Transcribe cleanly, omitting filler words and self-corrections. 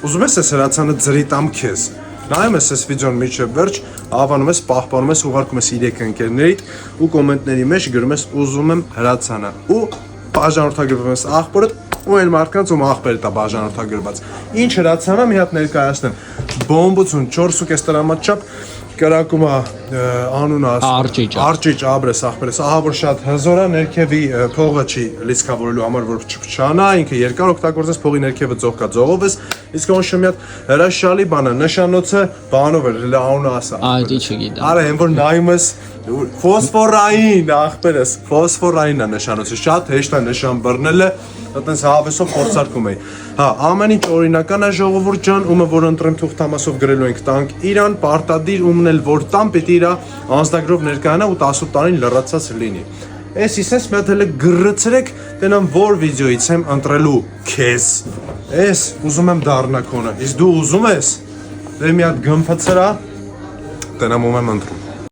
Ուզում ես այս հրացանը ձրի տամ քեզ։ Նայում ես այս վիդեոն միջև վերջ, հավանում ես, պահպանում ես, ուղարկում ես 3 ընկերներիդ ու կոմենտների մեջ գրում ես ուզում եմ հրացանը ու բաժանորդագրվում ես աղբորդ ու այն մարդկանց ում աղբերը տա բաժանորդագրված։ Ինչ հրացանը մի հատ ներկայացնեմ։ Բոմբուցուն 4.5 տրամատ չափ կրակում անունը Արճիճ Աբրես աղբերս ահա որ շատ հզոր է ներքևի փողը չի լիցքավորելու համար որ չփչանա ինքը երկար օգտագործես փողի ներքևը ծող կա ծողով ես իսկ ոնց մի հատ հրաշալի բան է նշանոցը բանով է անունը ասա Այդ չգիտեմ Արա այն որ նայում ես ֆոսֆորային աղբերս ֆոսֆորային է նշանոցը շատ հեշտ է նշան բռնելը այտենց հավեսով փորձարկում էի հա ամեն ինչ օրինական է ժողովուրդ ջան ումը որ ընտրեմ թուղթամասով գրելու ենք տանք իրան պարտադիր ումն էլ որ տան պետք է իր անձնագրով ներկայանա ու 18 տարին լրացած լինի Էս իսես մի հատ հələ գրրցրեք տենամ որ վիդեոից եմ ընտրելու քեզ Էս ուզում եմ դառնա քոնը իսկ դու ուզում ես դե մի հատ գմփցրա տենամ ում եմ ընտրում